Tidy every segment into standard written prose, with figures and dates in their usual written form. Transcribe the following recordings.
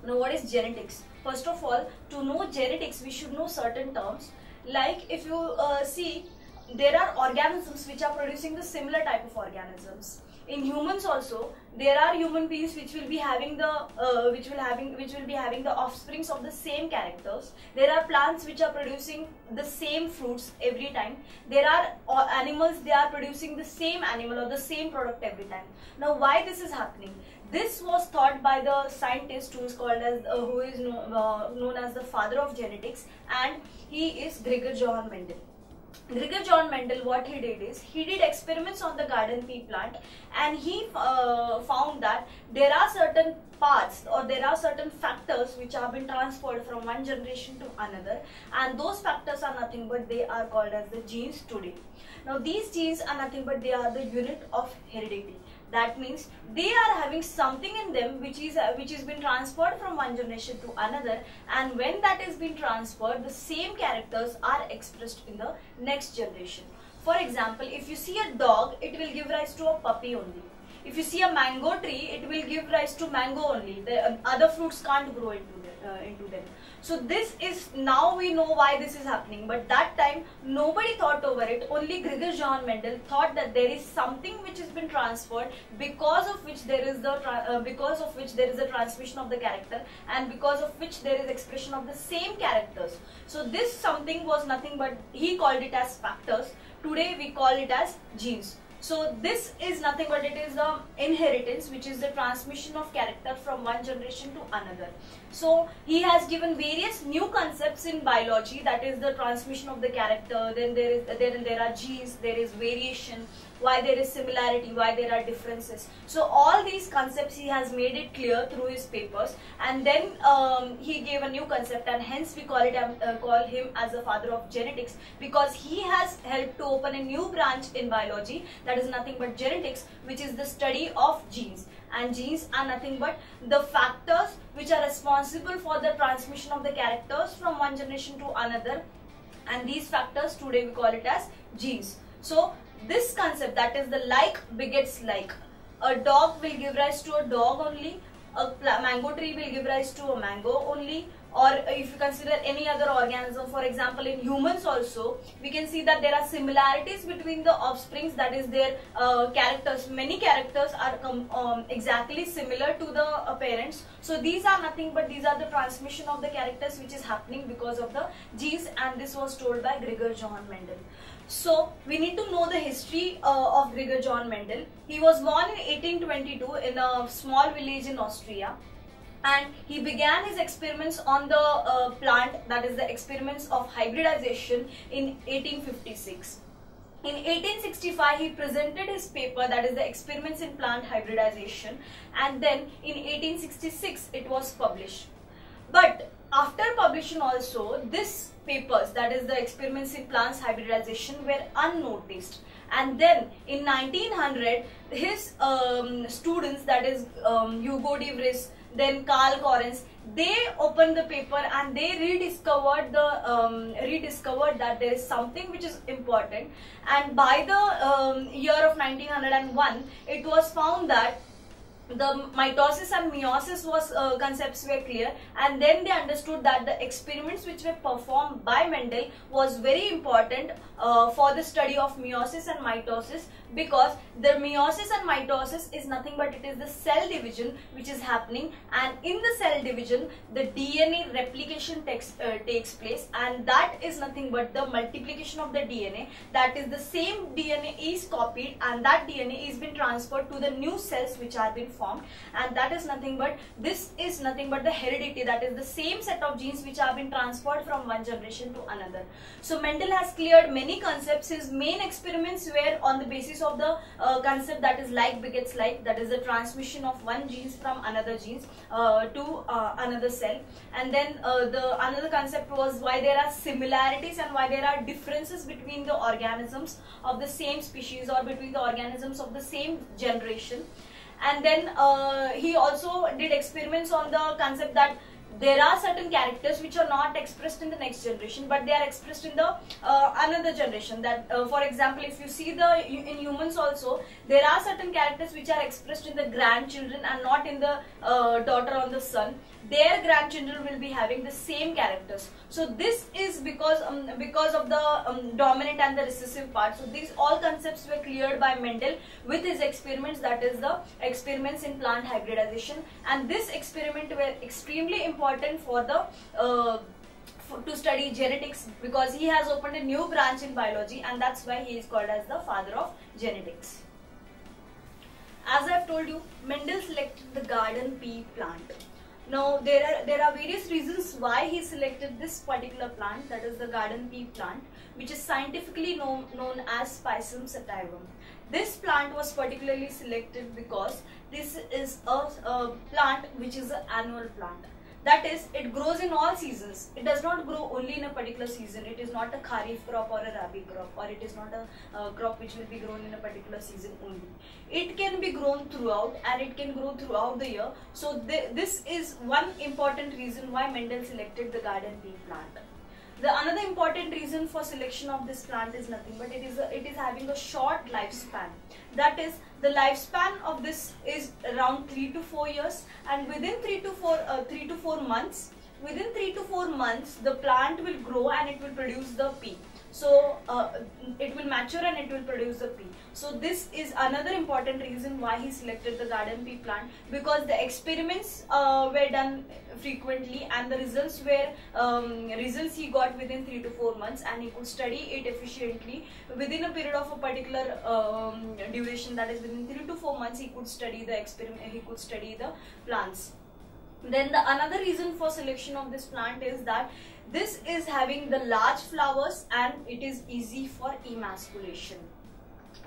Now, what is genetics? First of all, to know genetics, we should know certain terms. Like if you see, there are organisms which are producing the similar type of organisms. In humans also, there are human beings which will be having the offsprings of the same characters. There are plants which are producing the same fruits every time. There are animals, they are producing the same animal or the same product every time. Now, why this is happening? This was thought by the scientist who is called as who is known as the father of genetics, and he is Gregor Johann Mendel. Gregor Johann Mendel, what he did is, he did experiments on the garden pea plant, and he found that there are certain parts or there are certain factors which have been transferred from one generation to another, and those factors are nothing but they are called as the genes today. Now, these genes are nothing but they are the unit of heredity. That means they are having something in them which is been transferred from one generation to another, and when that is being transferred, the same characters are expressed in the next generation. For example, if you see a dog, it will give rise to a puppy only. If you see a mango tree, it will give rise to mango only. The other fruits can't grow into them. So this is, now we know why this is happening, but that time nobody thought over it. Only Gregor Johann Mendel thought that there is something which has been transferred, because of which there is a transmission of the character, and because of which there is expression of the same characters. So this something was nothing but, he called it as factors. Today we call it as genes. So this is nothing but it is the inheritance, which is the transmission of character from one generation to another. So he has given various new concepts in biology, that is the transmission of the character. Then there are genes, there is variation, why there is similarity, why there are differences. So all these concepts he has made it clear through his papers, and then he gave a new concept, and hence we call him as the father of genetics, because he has helped to open a new branch in biology, that is nothing but genetics, which is the study of genes. And genes are nothing but the factors which are responsible for the transmission of the characters from one generation to another, and these factors today we call it as genes. So this concept, that is the like begets like. A dog will give rise to a dog only, a mango tree will give rise to a mango only, or if you consider any other organism, for example in humans also, we can see that there are similarities between the offsprings, that is their characters. Many characters are exactly similar to the parents. So these are nothing but these are the transmission of the characters which is happening because of the genes, and this was told by Gregor Johann Mendel. So we need to know the history of Gregor Johann Mendel. He was born in 1822 in a small village in Austria, and he began his experiments on the plant, that is the experiments of hybridization, in 1856. In 1865 he presented his paper, that is the experiments in plant hybridization, and then in 1866 it was published. But after publication also, this papers, that is the experiments in plants hybridization, were unnoticed, and then in 1900 his students, that is Hugo de Vries, then Carl Correns, they opened the paper and they rediscovered that there is something which is important, and by the year of 1901 it was found that the mitosis and meiosis was concepts were clear, and then they understood that the experiments which were performed by Mendel was very important for the study of meiosis and mitosis, because the meiosis and mitosis is nothing but it is the cell division which is happening, and in the cell division the DNA replication takes place, and that is nothing but the multiplication of the DNA, that is the same DNA is copied and that DNA is been transferred to the new cells which are been formed, and that is nothing but, this is nothing but the heredity, that is the same set of genes which have been transferred from one generation to another. So Mendel has cleared many concepts. His main experiments were on the basis of the concept that is like begets like, that is the transmission of one genes from another genes to another cell, and then the another concept was why there are similarities and why there are differences between the organisms of the same species or between the organisms of the same generation. And then he also did experiments on the concept that there are certain characters which are not expressed in the next generation, but they are expressed in the another generation. That for example, if you see in humans also, there are certain characters which are expressed in the grandchildren and not in the daughter or the son. their grandchildren will be having the same characters. So this is because of the dominant and the recessive part. So these all concepts were cleared by Mendel with his experiments, that is the experiments in plant hybridization, and this experiment were extremely important for the to study genetics, because he has opened a new branch in biology, and that's why he is called as the father of genetics. As I have told you, Mendel selected the garden pea plant. Now there are various reasons why he selected this particular plant, that is the garden pea plant, which is scientifically known as Pisum sativum. This plant was particularly selected because this is a plant which is an annual plant. That is, it grows in all seasons. It does not grow only in a particular season. It is not a kharif crop or a rabi crop, or it is not a crop which will be grown in a particular season only. It can be grown throughout, and it can grow throughout the year. So this is one important reason why Mendel selected the garden pea plant. The another important reason for selection of this plant is nothing but it is having a short lifespan. That is, the lifespan of this is around 3 to 4 years, and within 3 to 4 months, the plant will grow and it will produce the pea. So it will mature and it will produce the pea. So this is another important reason why he selected the garden pea plant, because the experiments were done frequently, and the results he got within 3 to 4 months, and he could study it efficiently within a period of a particular duration, that is within 3 to 4 months he could study the experiment, he could study the plants. Then the another reason for selection of this plant is that this is having the large flowers and it is easy for emasculation.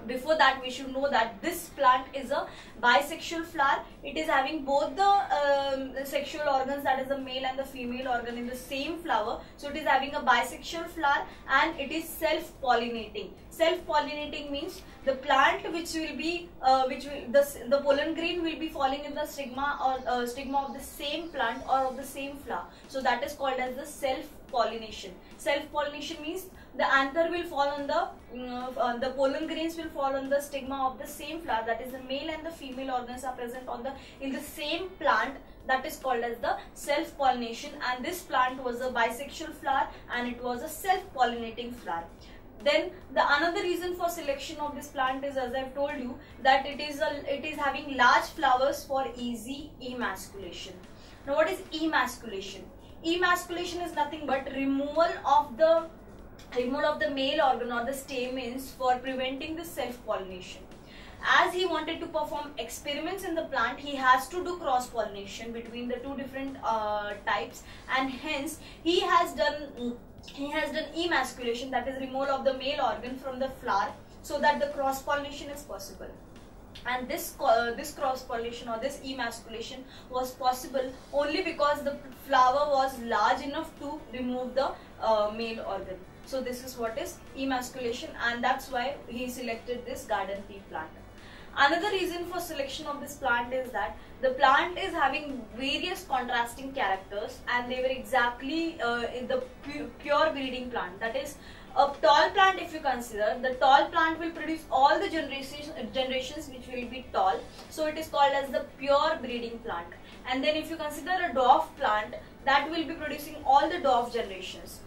Before that, we should know that this plant is a bisexual flower. It is having both the sexual organs, that is the male and the female organ, in the same flower. So it is having a bisexual flower, and it is self-pollinating. Self-pollinating means the plant which will be the pollen grain will be falling in the stigma or stigma of the same plant or of the same flower. So that is called as the self-pollination. Self-pollination means the anther will fall on the pollen grains will fall on the stigma of the same flower, that is the male and the female organs are present in the same plant. That is called as the self-pollination, and this plant was a bisexual flower and it was a self-pollinating flower. Then the another reason for selection of this plant is, as I have told you, that it is having large flowers for easy emasculation. Now what is emasculation? Emasculation is nothing but removal of the male organ or the stamens for preventing the self-pollination. As he wanted to perform experiments in the plant, he has to do cross-pollination between the two different types, and hence he has done emasculation, that is removal of the male organ from the flower, so that the cross-pollination is possible. And this cross-pollination or this emasculation was possible only because the flower was large enough to remove the male organ. So this is what is emasculation, and that's why he selected this garden pea plant. Another reason for selection of this plant is that the plant is having various contrasting characters, and they were exactly in the pure breeding plant. That is, a tall plant, if you consider, the tall plant will produce all the generations which will be tall. So it is called as the pure breeding plant. And then if you consider a dwarf plant, that will be producing all the dwarf generations.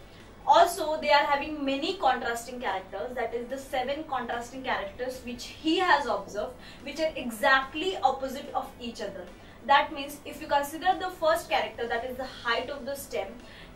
Also, they are having many contrasting characters, that is the 7 contrasting characters which he has observed, which are exactly opposite of each other. That means, if you consider the first character, that is the height of the stem,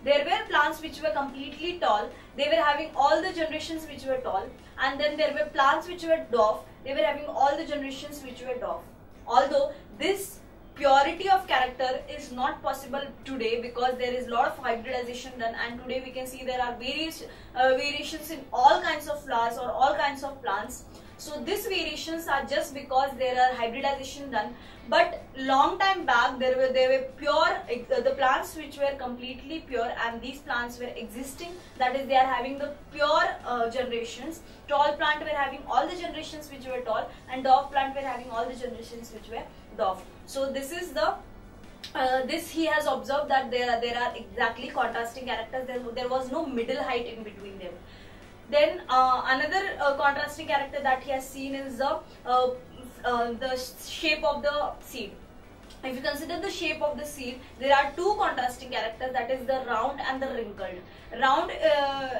there were plants which were completely tall, they were having all the generations which were tall, and then there were plants which were dwarf, they were having all the generations which were dwarf. Although this purity of character is not possible today, because there is a lot of hybridization done, and today we can see there are various variations in all kinds of flowers or all kinds of plants. So these variations are just because there are hybridization done, but long time back there were pure, the plants which were completely pure, and these plants were existing, that is they are having the pure generations. Tall plant were having all the generations which were tall, and dwarf plant were having all the generations which were dwarf. So this is the this he has observed that there are exactly contrasting characters. There was no middle height in between them. Then another contrasting character that he has seen is the shape of the seed. if you consider the shape of the seed, there are two contrasting characters, that is the round and the wrinkled. Round,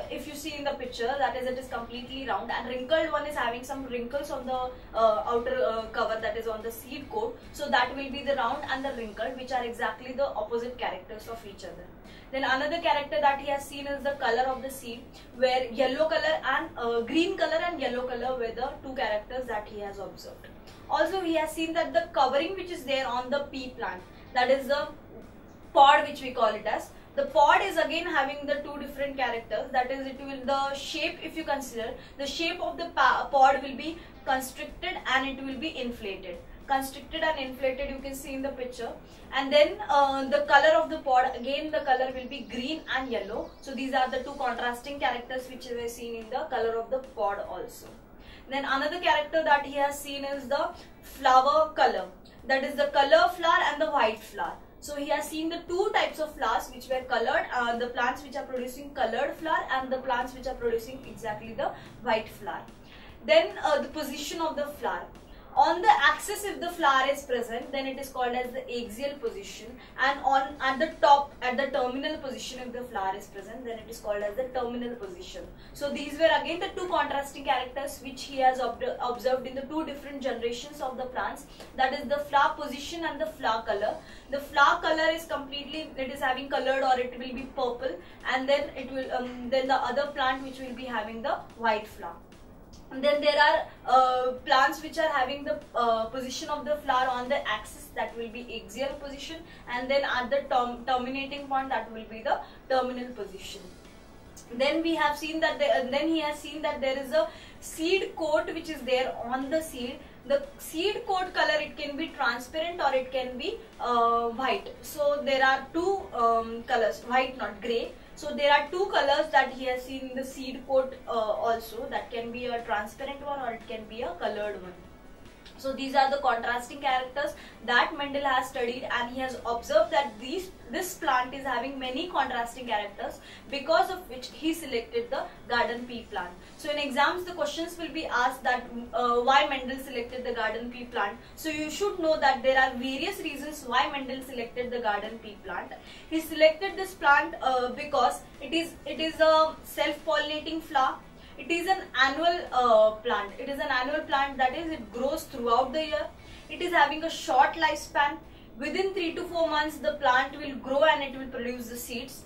if you see in the picture, that is, it is completely round, and wrinkled one is having some wrinkles on the outer cover, that is on the seed coat. So that will be the round and the wrinkled, which are exactly the opposite characters of each other. Then another character that he has seen is the color of the seed, where yellow color and green color and yellow color were the two characters that he has observed. Also, he has seen that the covering which is there on the pea plant, that is the pod which we call it as, the pod is again having the two different characters, that is, it will, the shape, if you consider, the shape of the pod will be constricted and it will be inflated. Constricted and inflated, you can see in the picture. And then the color of the pod, again the color will be green and yellow. So these are the two contrasting characters which we have seen in the color of the pod also. Then another character that he has seen is the flower color, that is the color flower and the white flower. So he has seen the two types of flowers which were colored, the plants which are producing colored flower and the plants which are producing exactly the white flower. Then the position of the flower. On the axis, if the flower is present, then it is called as the axial position, and on at the top, at the terminal position, if the flower is present, then it is called as the terminal position. So these were again the two contrasting characters which he has observed in the two different generations of the plants, that is the flower position and the flower color. The flower color is completely, it is having colored, or it will be purple, and then it will then the other plant which will be having the white flower. And then there are plants which are having the position of the flower on the axis, that will be axial position, and then at the terminating point, that will be the terminal position. Then we have seen that then he has seen that there is a seed coat which is there on the seed. The seed coat color, it can be transparent or it can be white. So there are two colors, white not grey. So there are two colors that he has seen in the seed coat also, that can be a transparent one or it can be a colored one. So these are the contrasting characters that Mendel has studied, and he has observed that this plant is having many contrasting characters, because of which he selected the garden pea plant. So in exams, the questions will be asked that why Mendel selected the garden pea plant. So you should know that there are various reasons why Mendel selected the garden pea plant. He selected this plant because it is a self-pollinating flower. It is an annual plant. It is an annual plant, that is, it grows throughout the year. It is having a short lifespan. Within 3 to 4 months, the plant will grow and it will produce the seeds.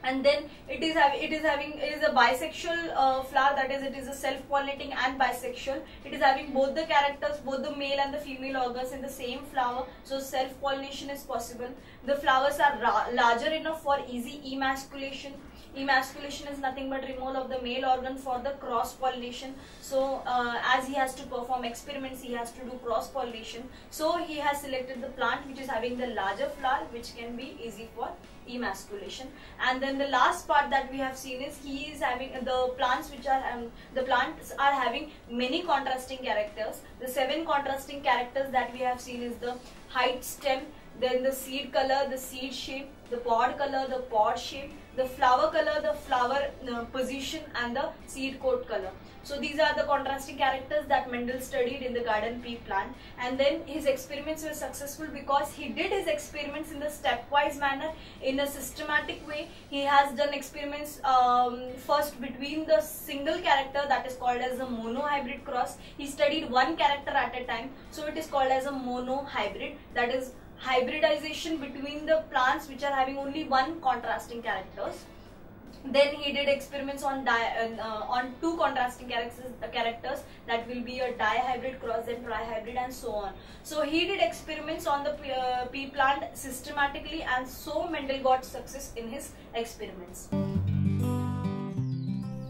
And then it is a bisexual flower, that is, it is a self-pollinating and bisexual. It is having both the characters, both the male and the female organs in the same flower, so self-pollination is possible. The flowers are larger enough for easy emasculation. Emasculation is nothing but removal of the male organ for the cross-pollination. So as he has to perform experiments, he has to do cross-pollination. So he has selected the plant which is having the larger flower, which can be easy for emasculation. And then the last part that we have seen is he is having the plants which are having many contrasting characters. The 7 contrasting characters that we have seen is the height, stem, then the seed color, the seed shape, the pod color, the pod shape, the flower color, the flower position, and the seed coat color. So these are the contrasting characters that Mendel studied in the garden pea plant. And then his experiments were successful because he did his experiments in the stepwise manner, in a systematic way. He has done experiments first between the single character, that is called as the monohybrid cross. He studied one character at a time, so it is called as a monohybrid, that is hybridization between the plants which are having only one contrasting characters. Then he did experiments on 2 contrasting characters, that will be a dihybrid cross, then trihybrid, and so on. So he did experiments on the pea plant systematically, and so Mendel got success in his experiments.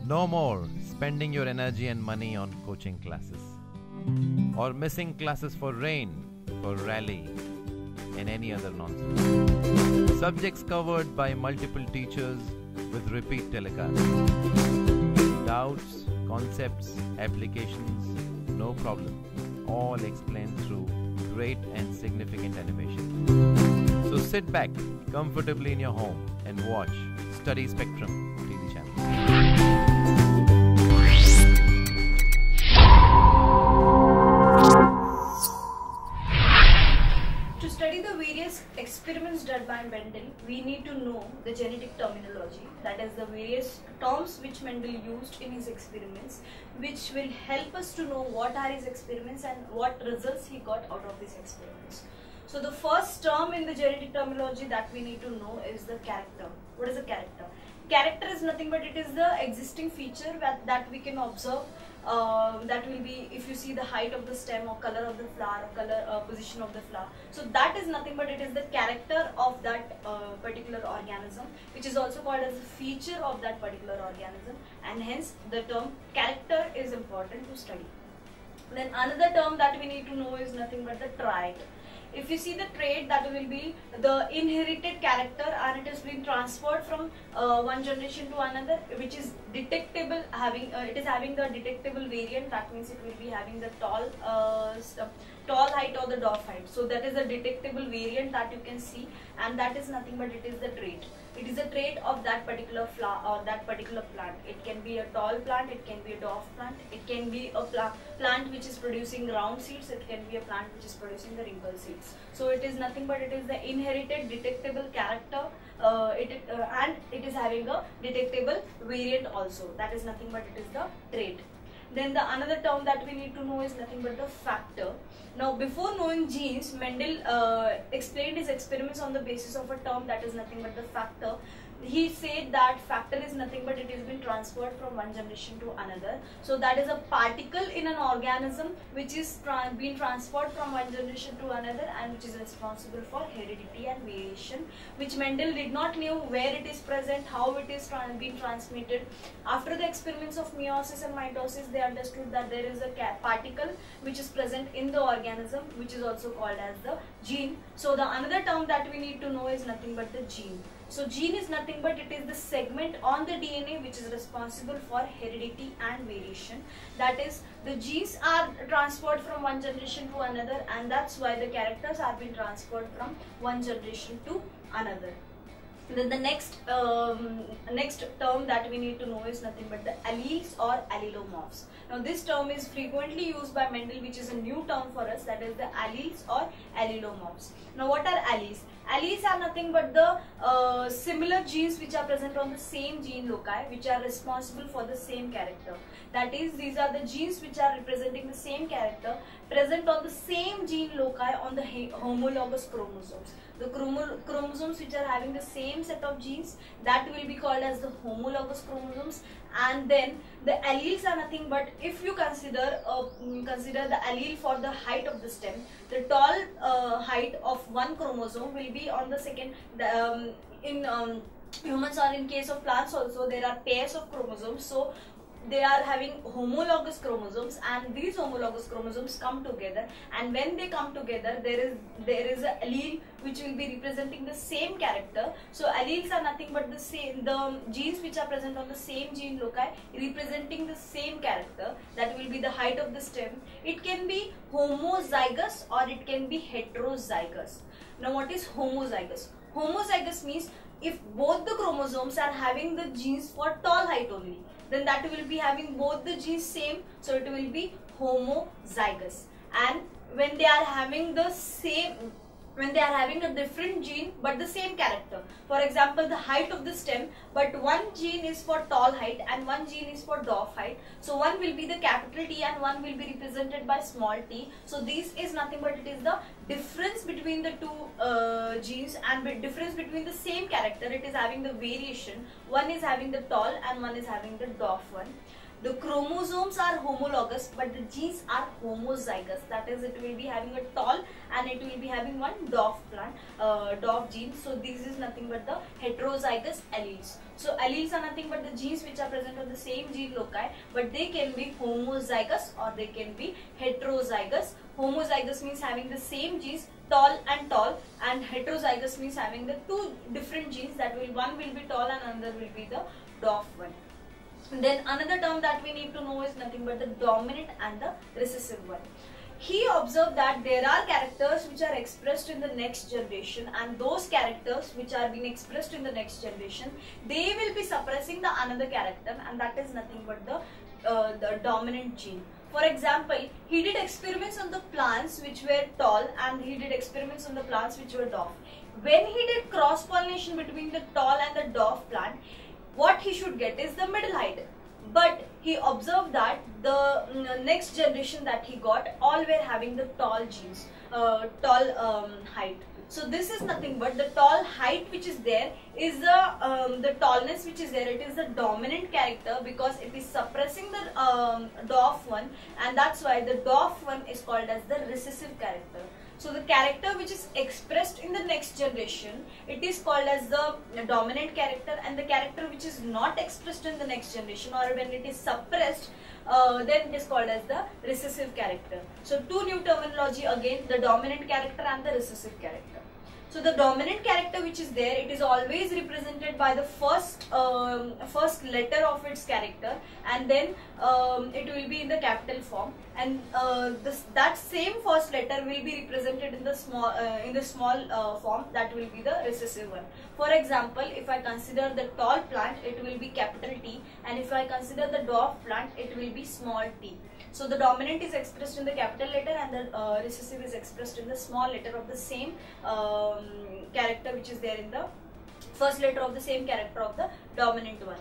No more spending your energy and money on coaching classes, or missing classes for rain, for rally, and any other nonsense. Subjects covered by multiple teachers with repeat telecasts. Doubts, concepts, applications, no problem. All explained through great and significant animation. So sit back comfortably in your home and watch Study Spectrum TV channel. To study the we need to know the genetic terminology, that is the various terms which Mendel used in his experiments, which will help us to know what are his experiments and what results he got out of these experiments. So the first term in the genetic terminology that we need to know is the character. What is a character? Character is nothing but it is the existing feature that we can observe. That will be if you see the height of the stem or color of the flower or color position of the flower. So that is nothing but it is the character of that particular organism, which is also called as a feature of that particular organism, and hence the term character is important to study. Then another term that we need to know is nothing but the trait. If you see the trait, that will be the inherited character and it is being transferred from one generation to another, which is detectable, it is having the detectable variant. That means it will be having the tall height or the dwarf height. So that is a detectable variant that you can see, and that is nothing but it is the trait. It is a trait of that particular flower or that particular plant. It can be a tall plant, it can be a dwarf plant, it can be a plant which is producing round seeds, it can be a plant which is producing the wrinkled seeds. So it is nothing but it is the inherited detectable character, and it is having a detectable variant also. That is nothing but it is the trait. Then the another term that we need to know is nothing but the factor. Now before knowing genes, Mendel explained his experiments on the basis of a term that is nothing but the factor. He said that factor is nothing but it has been transferred from one generation to another. So that is a particle in an organism which is being transferred from one generation to another and which is responsible for heredity and variation, which Mendel did not know where it is present, how it is being transmitted. After the experiments of meiosis and mitosis, they understood that there is a particle which is present in the organism, which is also called as the gene. So the another term that we need to know is nothing but the gene. So gene is nothing but it is the segment on the DNA which is responsible for heredity and variation. That is, the genes are transferred from one generation to another, and that's why the characters are being transferred from one generation to another. Then the next term that we need to know is nothing but the alleles or allelomorphs. Now this term is frequently used by Mendel, which is a new term for us, that is the alleles or allelomorphs. Now what are alleles? Alleles are nothing but the similar genes which are present on the same gene loci, which are responsible for the same character. That is, these are the genes which are representing the same character present on the same gene loci on the homologous chromosomes. The chromosomes which are having the same set of genes, that will be called as the homologous chromosomes. And then the alleles are nothing but, if you consider the allele for the height of the stem, the tall height of one chromosome will be on the second. In humans or in case of plants also, there are pairs of chromosomes. So they are having homologous chromosomes, and these homologous chromosomes come together, and when they come together, there is an allele which will be representing the same character. So alleles are nothing but the genes which are present on the same gene loci representing the same character. That will be the height of the stem. It can be homozygous or it can be heterozygous. Now what is homozygous? Homozygous means if both the chromosomes are having the genes for tall height only, then that will be having both the genes same, so it will be homozygous. And when they are having the same, when they are having a different gene but the same character, for example the height of the stem, but one gene is for tall height and one gene is for dwarf height, so one will be the capital T and one will be represented by small t. So this is nothing but it is the difference between the two genes, and difference between the same character, it is having the variation. One is having the tall and one is having the dwarf one. The chromosomes are homologous but the genes are homozygous. That is, it will be having a tall and it will be having one dwarf gene. So this is nothing but the heterozygous alleles. So alleles are nothing but the genes which are present on the same gene loci, but they can be homozygous or they can be heterozygous. Homozygous means having the same genes, tall, and heterozygous means having the two different genes, that will one will be tall and another will be the dwarf one. Then another term that we need to know is nothing but the dominant and the recessive one. He observed that there are characters which are expressed in the next generation, and those characters which are being expressed in the next generation, they will be suppressing the another character, and that is nothing but the dominant gene. For example, he did experiments on the plants which were tall and he did experiments on the plants which were dwarf. when he did cross pollination between the tall and the dwarf plant, what he should get is the middle height. But he observed that the next generation that he got, all were having the tall genes, tall height. So this is nothing but the tall height which is there is the tallness which is there. It is the dominant character because it is suppressing the dwarf one, and that's why the dwarf one is called as the recessive character. So the character which is expressed in the next generation, it is called as the dominant character, and the character which is not expressed in the next generation or when it is suppressed, then it is called as the recessive character. So two new terminology again, the dominant character and the recessive character. So the dominant character which is there, it is always represented by the first letter of its character, and then it will be in the capital form, and that same first letter will be represented in the small form, that will be the recessive one. For example, if I consider the tall plant, it will be capital T, and if I consider the dwarf plant, it will be small t. So the dominant is expressed in the capital letter and the recessive is expressed in the small letter of the same character which is there in the first letter of the same character of the dominant one.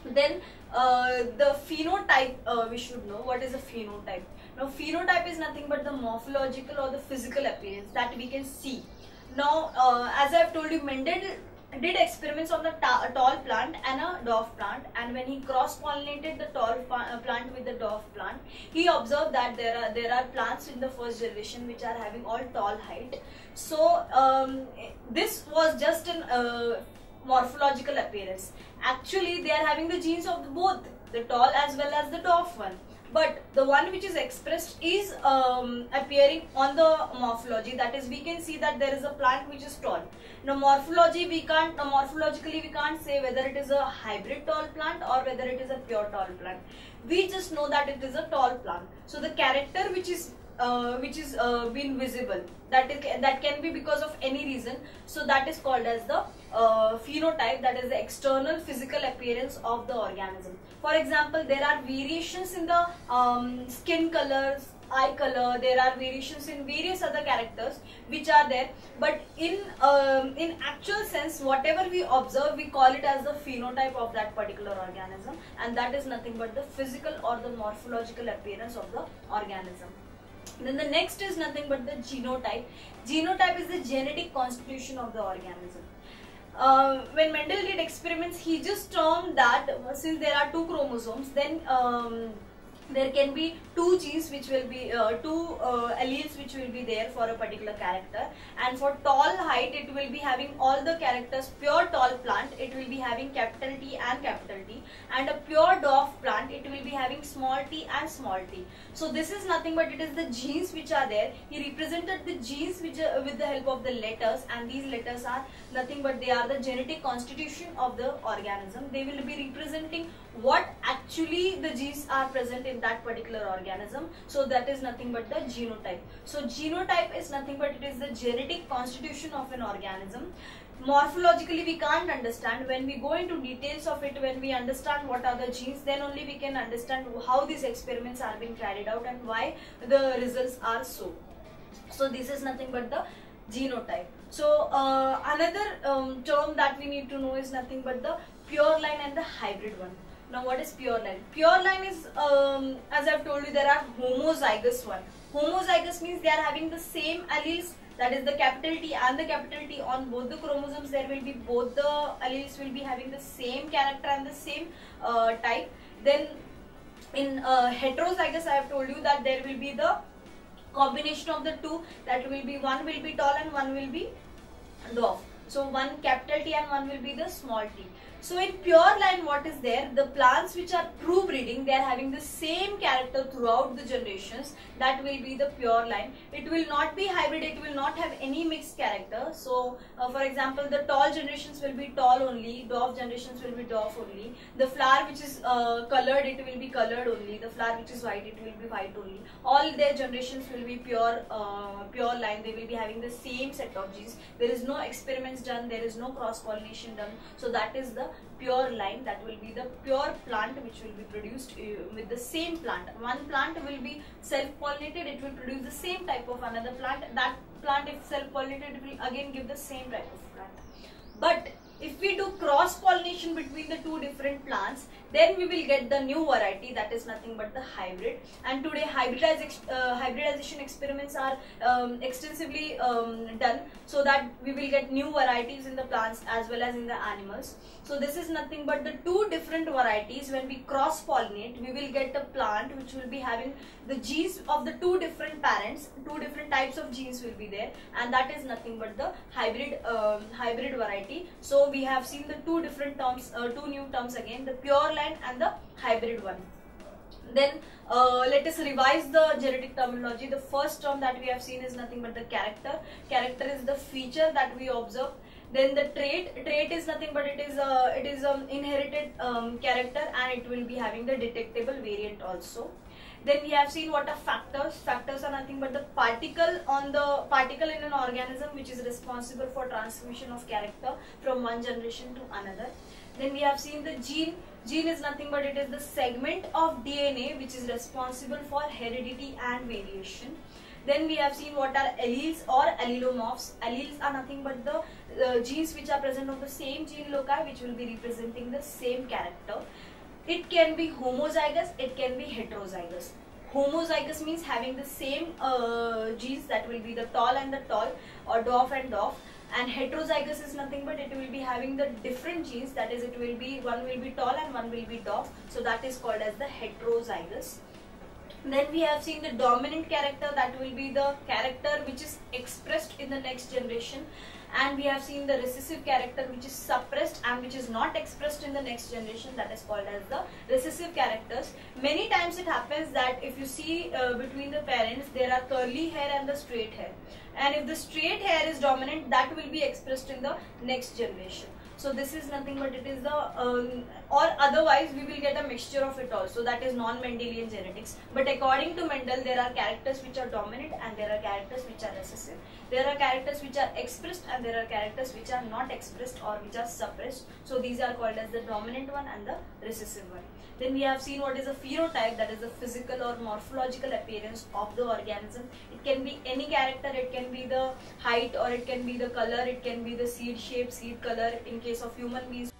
Then the phenotype, we should know what is a phenotype. Now phenotype is nothing but the morphological or the physical appearance that we can see. Now as I have told you, Mendel did experiments on the tall plant and a dwarf plant, and when he cross-pollinated the tall plant with the dwarf plant, he observed that there are plants in the first generation which are having all tall height. So this was just an morphological appearance. Actually, they are having the genes of both the tall as well as the dwarf one. But the one which is expressed is appearing on the morphology. That is, we can see that there is a plant which is tall. Now, morphologically we can't say whether it is a hybrid tall plant or whether it is a pure tall plant. We just know that it is a tall plant. So the character which is been visible, that can be because of any reason. So that is called as the phenotype, that is the external physical appearance of the organism. For example, there are variations in the skin colors, eye color, there are variations in various other characters which are there, but in actual sense, whatever we observe, we call it as the phenotype of that particular organism, and that is nothing but the physical or the morphological appearance of the organism. Then the next is nothing but the genotype. Genotype is the genetic constitution of the organism. When Mendel did experiments, he just termed that since there are two chromosomes, then there can be two genes which will be two alleles which will be there for a particular character, and for tall height it will be having all the characters. Pure tall plant, it will be having capital T and capital T, and a pure dwarf plant, it will be having small t and small t. So this is nothing but it is the genes which are there. He represented the genes which are with the help of the letters, and these letters are nothing but they are the genetic constitution of the organism. They will be representing what actually the genes are present in that particular organism. So that is nothing but the genotype. So genotype is nothing but it is the genetic constitution of an organism. Morphologically we can't understand. When we go into details of it, when we understand what are the genes, then only we can understand how these experiments are being carried out and why the results are so. So this is nothing but the genotype. So another term that we need to know is nothing but the pure line and the hybrid one. Now what is pure line? Pure line is, as I have told you, there are homozygous one. Homozygous means they are having the same alleles, that is the capital T and the capital T on both the chromosomes. There will be both the alleles will be having the same character and the same type. Then in heterozygous, I have told you that there will be the combination of the two, that will be one will be tall and one will be dwarf. So one capital T and one will be the small t. So in pure line, what is there? The plants which are true breeding, they are having the same character throughout the generations. That will be the pure line. It will not be hybrid, it will not have any mixed character. So for example, the tall generations will be tall only, dwarf generations will be dwarf only. The flower which is colored, it will be colored only. The flower which is white, it will be white only. All their generations will be pure line. They will be having the same set of genes. There is no experiments done, there is no cross pollination done. So that is the the pure line, that will be the pure plant which will be produced with the same plant. One plant will be self-pollinated, it will produce the same type of another plant. That plant, if self-pollinated, it will again give the same type of plant. But if we do cross-pollination between the two different plants, then we will get the new variety, that is nothing but the hybrid. And today hybridization experiments are extensively done, so that we will get new varieties in the plants as well as in the animals. So this is nothing but the two different varieties. When we cross-pollinate, we will get a plant which will be having the genes of the two different parents, two different types of genes will be there, and that is nothing but the hybrid variety. So we have seen the two different terms, two new terms again, the pure line and the hybrid one. Then let us revise the genetic terminology. The first term that we have seen is nothing but the character. Character is the feature that we observe. Then the trait is nothing but it is inherited character, and it will be having the detectable variant also. Then we have seen what are factors. Factors are nothing but the particle in an organism which is responsible for transmission of character from one generation to another. Then we have seen the gene. Gene is nothing but it is the segment of DNA which is responsible for heredity and variation. Then we have seen what are alleles or allelomorphs. Alleles are nothing but the genes which are present on the same gene loci which will be representing the same character. It can be homozygous, it can be heterozygous. Homozygous means having the same genes, that will be the tall and the tall, or dwarf and dwarf. And heterozygous is nothing but it will be having the different genes, that is, it will be one will be tall and one will be dwarf. So that is called as the heterozygous. Then we have seen the dominant character, that will be the character which is expressed in the next generation. And we have seen the recessive character which is suppressed and which is not expressed in the next generation, that is called as the recessive characters. Many times it happens that if you see between the parents, there are curly hair and the straight hair, and if the straight hair is dominant, that will be expressed in the next generation. So this is nothing but it is the or otherwise we will get a mixture of it also, that is non-Mendelian genetics. But according to Mendel, there are characters which are dominant and there are characters which are recessive. There are characters which are expressed and there are characters which are not expressed or which are suppressed. So these are called as the dominant one and the recessive one. Then we have seen what is a phenotype, that is the physical or morphological appearance of the organism. It can be any character, it can be the height, or it can be the color, it can be the seed shape, seed color. In case of human beings,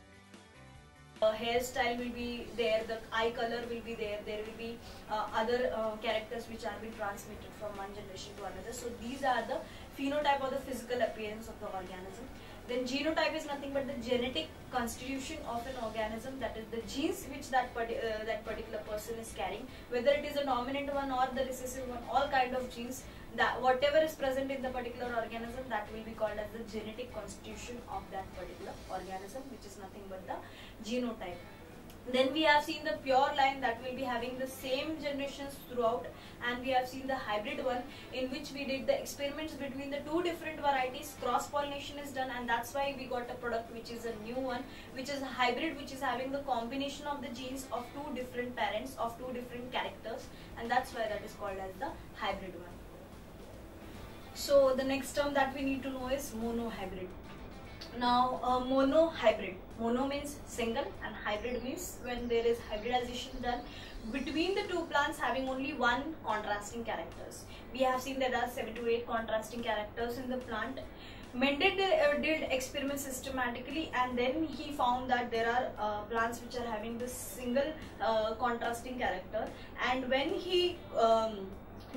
hairstyle will be there, the eye color will be there, there will be other characters which are being transmitted from one generation to another. So these are the phenotype or the physical appearance of the organism. Then genotype is nothing but the genetic constitution of an organism, that is the genes which that particular person is carrying, whether it is a dominant one or the recessive one, all kind of genes, that whatever is present in the particular organism, that will be called as the genetic constitution of that particular organism, which is nothing but the genotype. Then we have seen the pure line, that will be having the same generations throughout, and we have seen the hybrid one, in which we did the experiments between the two different varieties. Cross pollination is done, and that's why we got a product which is a new one, which is a hybrid, which is having the combination of the genes of two different parents of two different characters, and that's why that is called as the hybrid one. So the next term that we need to know is monohybrid. Now monohybrid, mono means single and hybrid means when there is hybridization done between the two plants having only one contrasting characters. We have seen there are 7 to 8 contrasting characters in the plant. Mendel did experiments systematically, and then he found that there are plants which are having this single contrasting character, and when he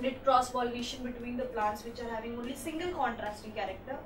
did cross pollination between the plants which are having only single contrasting character,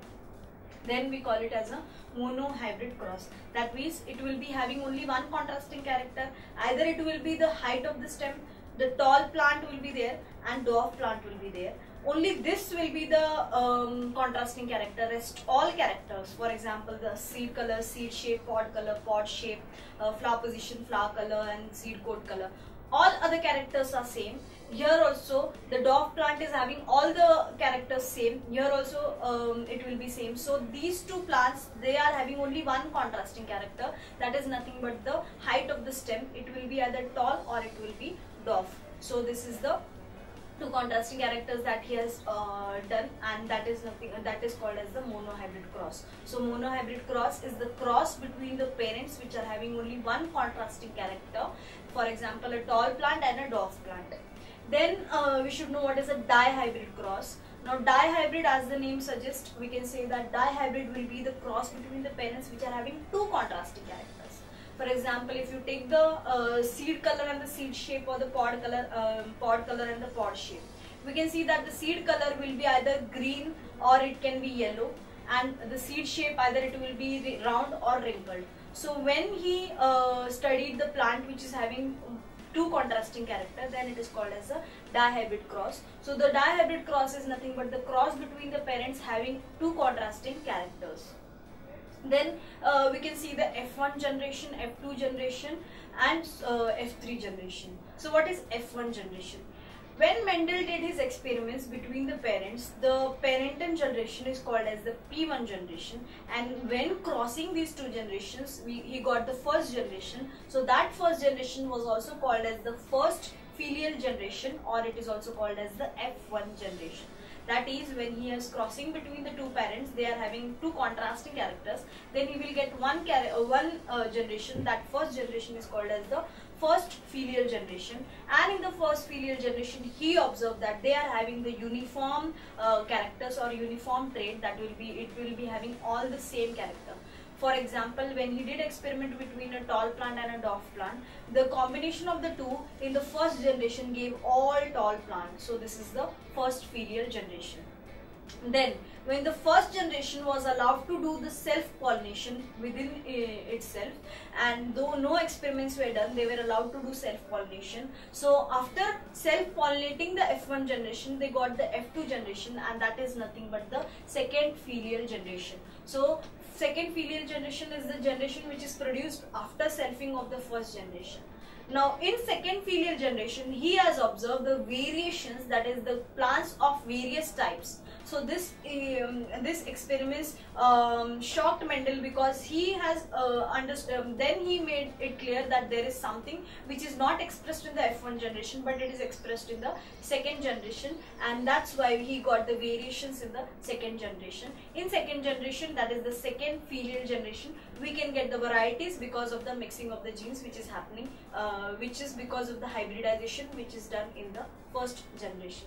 then we call it as a monohybrid cross. That means it will be having only one contrasting character. Either it will be the height of the stem, the tall plant will be there and dwarf plant will be there. Only this will be the contrasting character. Rest all characters, for example the seed color, seed shape, pod shape, flower position, flower color and seed coat color, all other characters are same. Here also the dwarf plant is having all the characters same. Here also it will be same. So these two plants, they are having only one contrasting character, that is nothing but the height of the stem. It will be either tall or it will be dwarf. So this is the two contrasting characters that he has done, and that is nothing, that is called as the monohybrid cross. So monohybrid cross is the cross between the parents which are having only one contrasting character, for example a tall plant and a dwarf plant. Then we should know what is a dihybrid cross. Now dihybrid, as the name suggests, we can say that dihybrid will be the cross between the parents which are having two contrasting characters. For example, if you take the seed color and the seed shape, or the pod color and the pod shape, we can see that the seed color will be either green or it can be yellow, and the seed shape either it will be round or wrinkled. So when he studied the plant which is having two contrasting characters, then it is called as a dihybrid cross. So the dihybrid cross is nothing but the cross between the parents having two contrasting characters. Then we can see the F1 generation, F2 generation, and F3 generation. So what is F1 generation? When Mendel did his experiments between the parents, the parental generation is called as the P1 generation, and when crossing these two generations, he got the first generation. So that first generation was also called as the first filial generation, or it is also called as the F1 generation. That is, when he is crossing between the two parents, they are having two contrasting characters, then he will get one generation. That first generation is called as the first filial generation, and in the first filial generation he observed that they are having the uniform characters or uniform trait, that will be having all the same character. For example, when he did experiment between a tall plant and a dwarf plant, the combination of the two in the first generation gave all tall plants. So this is the first filial generation. Then when the first generation was allowed to do the self-pollination within itself, and though no experiments were done, they were allowed to do self-pollination. So after self-pollinating the F1 generation, they got the F2 generation, and that is nothing but the second filial generation. So second filial generation is the generation which is produced after selfing of the first generation. Now in second filial generation, he has observed the variations, that is the plants of various types. So this experiments shocked Mendel, because he has understood. Then he made it clear that there is something which is not expressed in the F1 generation, but it is expressed in the second generation, and that's why he got the variations in the second generation. In second generation, that is the second filial generation, we can get the varieties because of the mixing of the genes which is happening, which is because of the hybridization which is done in the first generation.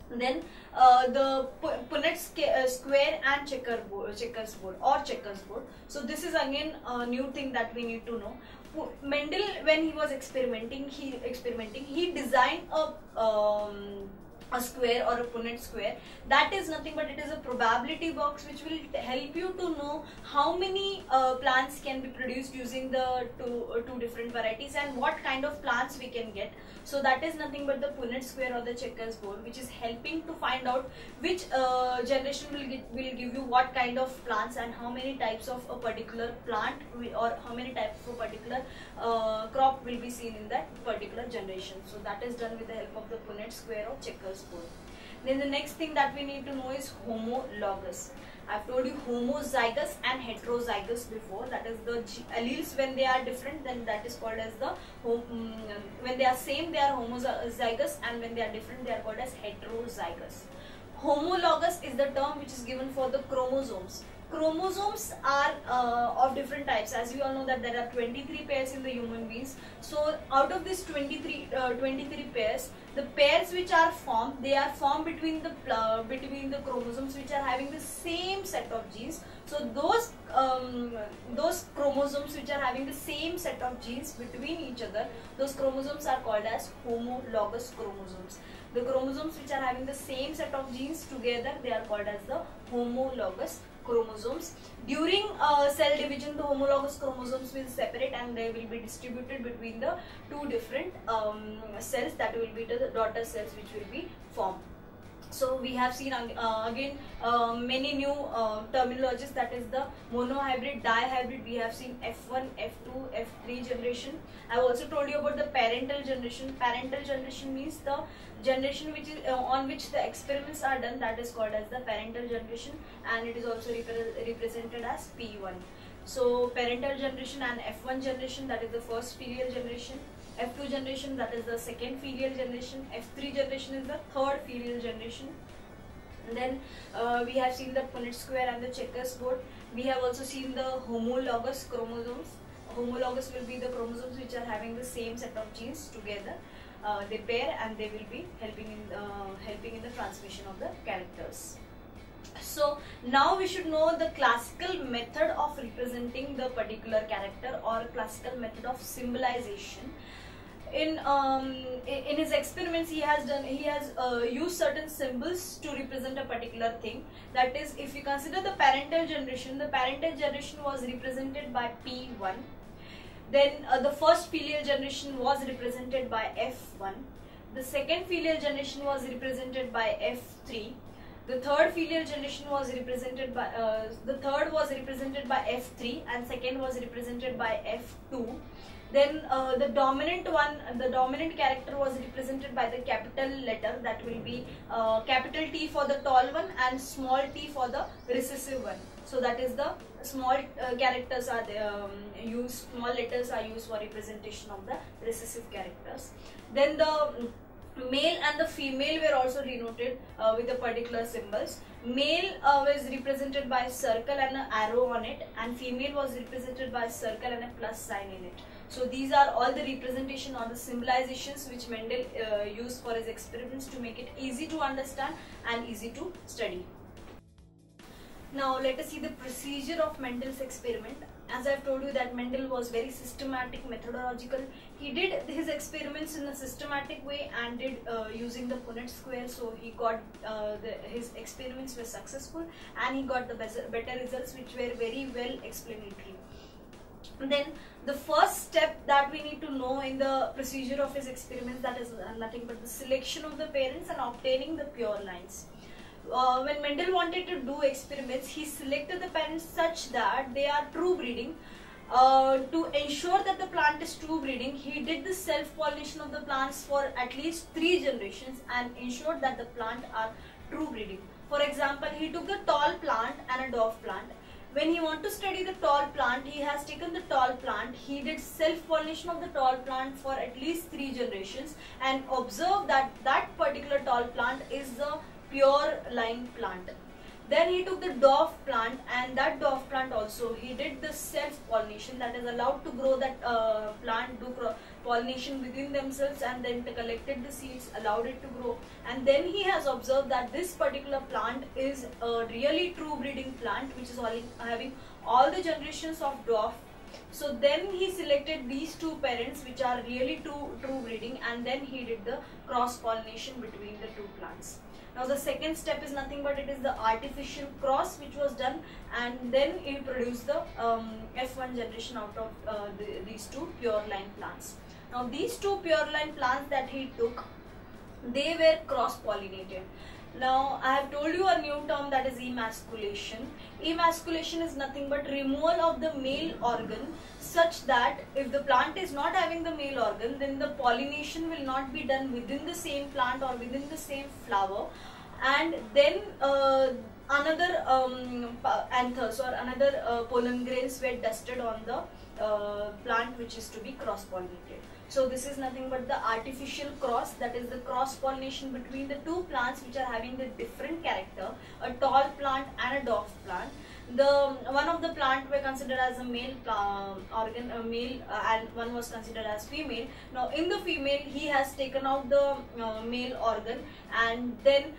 Then the Punnett square and checkers board. So this is again a new thing that we need to know. Mendel, when he was experimenting, he designed a square or a Punnett square. That is nothing but it is a probability box which will help you to know how many plants can be produced using the two different varieties, and what kind of plants we can get. So that is nothing but the Punnett square or the checkers board, which is helping to find out which generation will give you what kind of plants, and how many types of a particular plant or how many types of a particular crop will be seen in that particular generation. So that is done with the help of the Punnett square or checkers board. Then the next thing that we need to know is homologous. I've told you homozygous and heterozygous before. That is the alleles when they are different, then that is called as the when they are same they are homozygous, and when they are different they are called as heterozygous. Homologous is the term which is given for the chromosomes. Chromosomes are of different types. As we all know that there are 23 pairs in the human beings. So out of these 23 pairs, the pairs which are formed, they are formed between the chromosomes which are having the same set of genes. So those chromosomes which are having the same set of genes between each other, those chromosomes are called as homologous chromosomes. The chromosomes which are having the same set of genes together, they are called as the homologous chromosomes. During cell division, the homologous chromosomes will separate and they will be distributed between the two different cells, that will be the daughter cells which will be formed. So we have seen again many new terminologies, that is the monohybrid, dihybrid. We have seen F1, F2, F3 generation. I have also told you about the parental generation. Parental generation means the generation which is on which the experiments are done, that is called as the parental generation, and it is also represented as P1. So parental generation and F1 generation, that is the first filial generation. F2 generation, that is the second filial generation. F3 generation is the third filial generation. And then we have seen the Punnett square and the checkers board. We have also seen the homologous chromosomes. Homologous will be the chromosomes which are having the same set of genes together. They pair and they will be helping in the transmission of the characters. So now we should know the classical method of representing the particular character, or classical method of symbolization. In his experiments, he has used certain symbols to represent a particular thing. That is, if you consider the parental generation was represented by P1. Then the first filial generation was represented by F1. The second filial generation was represented by F3. The third filial generation was represented by F3, and second was represented by F2. Then the dominant character was represented by the capital letter, that will be capital T for the tall one and small t for the recessive one. So that is the small characters are used, small letters are used for representation of the recessive characters. Then the male and the female were also denoted with the particular symbols. Male was represented by a circle and an arrow on it, and female was represented by a circle and a plus sign in it. So these are all the representation or the symbolizations which Mendel used for his experiments to make it easy to understand and easy to study. Now let us see the procedure of Mendel's experiment. As I have told you that Mendel was very systematic, methodological. He did his experiments in a systematic way and did using the Punnett square. So he got his experiments were successful, and he got the better results, which were very well explanatory. Then the first step that we need to know in the procedure of his experiments, that is nothing but the selection of the parents and obtaining the pure lines. When Mendel wanted to do experiments, he selected the parents such that they are true breeding. To ensure that the plant is true breeding, he did the self-pollination of the plants for at least 3 generations and ensured that the plant are true breeding. For example, he took the tall plant and a dwarf plant. When he want to study the tall plant, he has taken the tall plant, he did self-pollination of the tall plant for at least 3 generations and observed that that particular tall plant is the pure line plant. Then he took the dwarf plant, and that dwarf plant also he did the self-pollination, that is allowed to grow that plant, do pollination within themselves, and then collected the seeds, allowed it to grow. And then he has observed that this particular plant is a really true breeding plant, which is having all the generations of dwarf. So then he selected these 2 parents which are really true breeding, and then he did the cross pollination between the 2 plants. Now the second step is nothing but it is the artificial cross which was done, and then he produced the F1 generation out of these 2 pure line plants. Now these 2 pure line plants that he took, they were cross pollinated. Now I have told you a new term, that is emasculation. Emasculation is nothing but removal of the male organ, such that if the plant is not having the male organ, then the pollination will not be done within the same plant or within the same flower, and then another anthers or another pollen grains were dusted on the plant which is to be cross pollinated. So this is nothing but the artificial cross, that is the cross pollination between the 2 plants which are having the different character, a tall plant and a dwarf plant. One of the plant were considered as a male organ, and one was considered as female. Now in the female, he has taken out the male organ, and then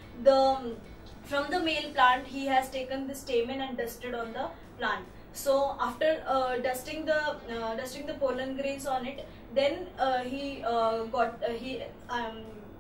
from the male plant he has taken the stamen and dusted on the plant. So after dusting the pollen grains on it, then he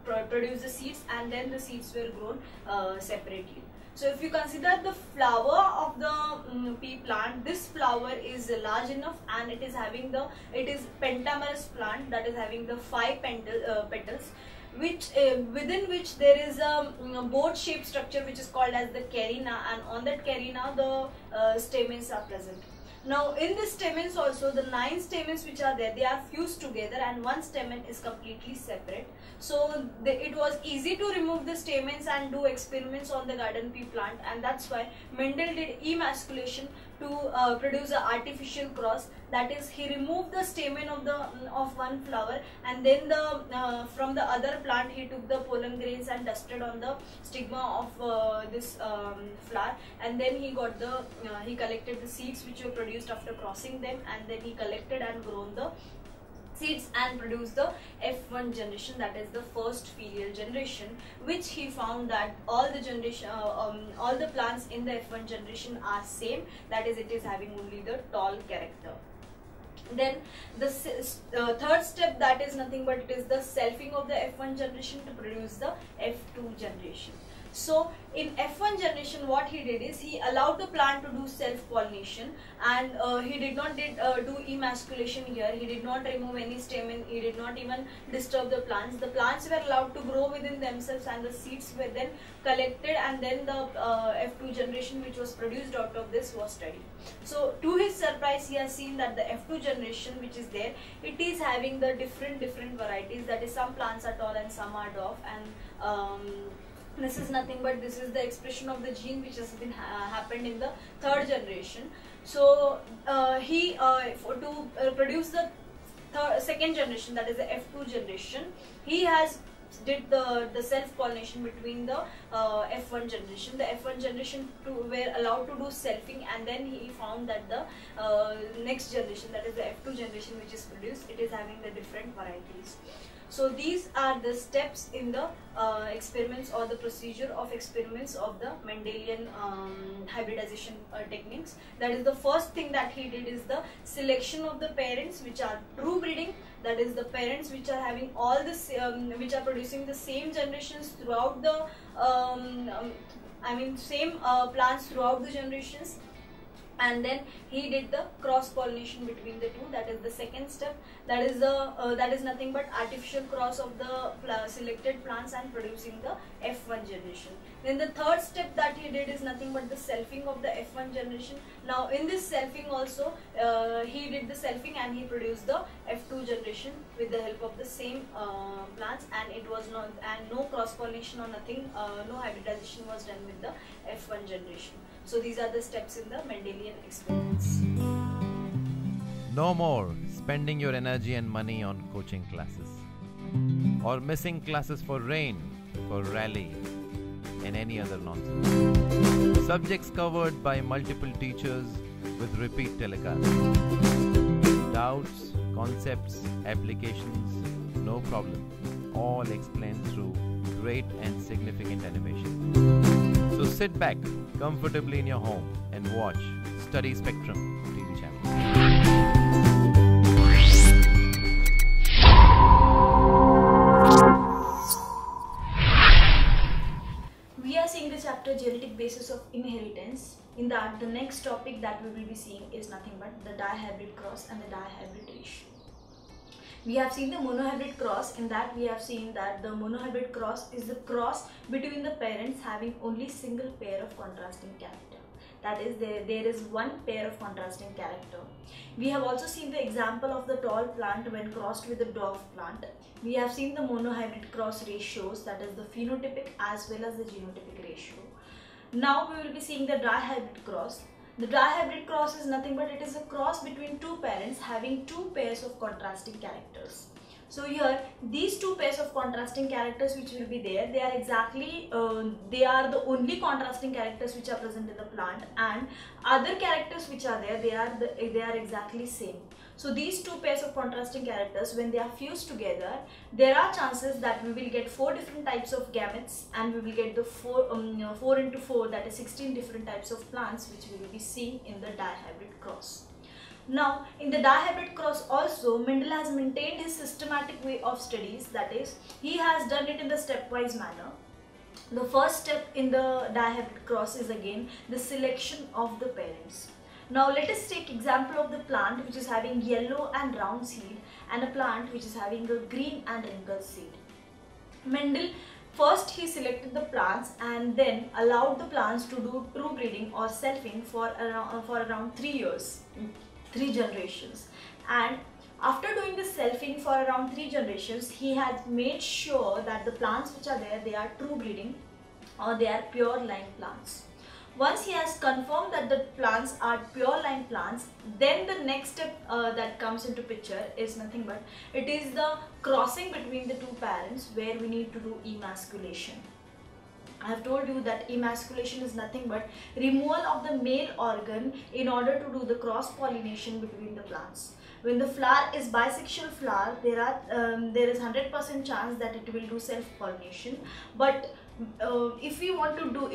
produced the seeds, and then the seeds were grown separately. So if you consider the flower of the pea plant, this flower is large enough, and it is pentamerous plant, that is having the 5 petals, which within which there is a boat shaped structure which is called as the carina, and on that carina the stamens are present. Now in the stamens also, the 9 stamens which are there, they are fused together, and one stamen is completely separate. So it was easy to remove the stamens and do experiments on the garden pea plant, and that's why Mendel did emasculation to produce an artificial cross. That is, he removed the stamen of one flower, and then from the other plant he took the pollen grains and dusted on the stigma of this flower, and then he collected the seeds which were produced after crossing them, and then he collected and grown the seeds and produce the F1 generation, that is the first filial generation, which he found that all the plants in the F1 generation are same, that is, it is having only the tall character. Then the third step, that is nothing but it is the selfing of the F1 generation to produce the F2 generation. So in F1 generation, what he did is he allowed the plant to do self-pollination, and he did not do emasculation here. He did not remove any stamen. He did not even disturb the plants. The plants were allowed to grow within themselves, and the seeds were then collected, and then the F2 generation which was produced out of this was studied. So to his surprise, he has seen that the F2 generation which is there, it is having the different varieties. That is, some plants are tall and some are dwarf, and this is nothing but this is the expression of the gene which has been happened in the third generation. So to produce the second generation, that is the F2 generation, he has did the self-pollination between the F1 generation. The F1 generation were allowed to do selfing, and then he found that the next generation, that is the F2 generation which is produced, it is having the different varieties. So these are the steps in the experiments or the procedure of experiments of the Mendelian hybridization techniques. That is, the first thing that he did is the selection of the parents which are true breeding. That is, the parents which are having all this, which are producing the same generations throughout the, same plants throughout the generations. And then he did the cross pollination between the two. That is the second step. That is nothing but artificial cross of the selected plants and producing the F1 generation. Then the third step that he did is nothing but the selfing of the F1 generation. Now in this selfing also, he did the selfing and he produced the F2 generation with the help of the same plants, and it was not, and no cross pollination or nothing, no hybridization was done with the F1 generation. So these are the steps in the Mendelian experiments. No more spending your energy and money on coaching classes, or missing classes for rain, for rally, and any other nonsense. Subjects covered by multiple teachers with repeat telecasts. Doubts, concepts, applications, no problem. All explained through great and significant animation. So sit back comfortably in your home and watch Study Spectrum TV channel. We are seeing the chapter Genetic Basis of Inheritance. In that, the next topic that we will be seeing is nothing but the dihybrid cross and the dihybrid ratio. We have seen the monohybrid cross. In that, we have seen that the monohybrid cross is the cross between the parents having only single pair of contrasting character. That is, there is one pair of contrasting character. We have also seen the example of the tall plant when crossed with the dwarf plant. We have seen the monohybrid cross ratios, that is the phenotypic as well as the genotypic ratio. Now we will be seeing the dihybrid cross. The dihybrid cross is nothing but it is a cross between two parents having two pairs of contrasting characters. So here, these two pairs of contrasting characters which will be there, they are exactly, they are the only contrasting characters which are present in the plant, and other characters which are there, they are exactly same. So these two pairs of contrasting characters, when they are fused together, there are chances that we will get 4 different types of gametes, and we will get the 4 into 4, that is 16 different types of plants which we will be seeing in the dihybrid cross. Now, in the dihybrid cross also, Mendel has maintained his systematic way of studies, that is, he has done it in the stepwise manner. The first step in the dihybrid cross is again the selection of the parents. Now let us take example of the plant which is having yellow and round seed, and a plant which is having a green and wrinkled seed. Mendel first he selected the plants and then allowed the plants to do true breeding or selfing for around 3 years. 3 generations, and after doing the selfing for around 3 generations, he had made sure that the plants which are there, they are true breeding or they are pure line plants. Once he has confirmed that the plants are pure line plants, then the next step that comes into picture is nothing but it is the crossing between the two parents, where we need to do emasculation. I have told you that emasculation is nothing but removal of the male organ in order to do the cross pollination between the plants. When the flower is bisexual flower, there is 100% chance that it will do self pollination. But if we want to do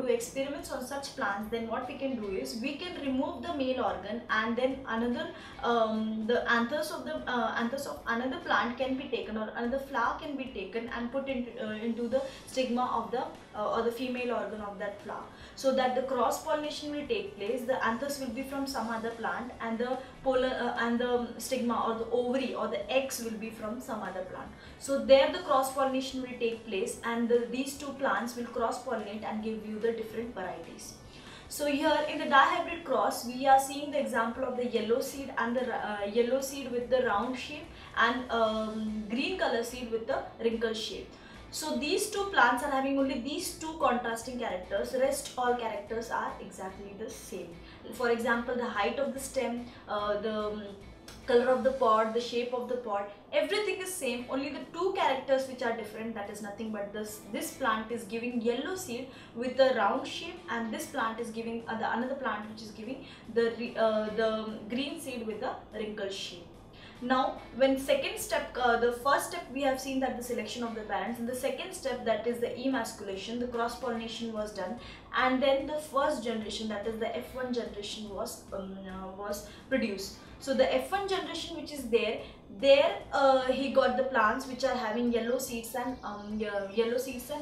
experiments on such plants, then what we can do is we can remove the male organ, and then the anthers of another plant can be taken, or another flower can be taken and put into the stigma of the or the female organ of that flower, so that the cross pollination will take place. The anthers will be from some other plant, and the stigma or the ovary or the eggs will be from some other plant. So there the cross pollination will take place, and these two plants will cross pollinate and give you the different varieties. So here in the dihybrid cross, we are seeing the example of the yellow seed and the yellow seed with the round shape, and green color seed with the wrinkle shape. So these two plants are having only these two contrasting characters. Rest all characters are exactly the same. For example, the height of the stem, the color of the pod, the shape of the pod, everything is same. Only the two characters which are different, that is nothing but this plant is giving yellow seed with the round shape, and this plant is giving another plant which is giving the green seed with the wrinkle shape. Now, when the first step we have seen that the selection of the parents, and the second step, that is the emasculation, the cross pollination was done, and then the first generation, that is the F1 generation was produced. So the F1 generation which is there he got the plants which are having yellow seeds and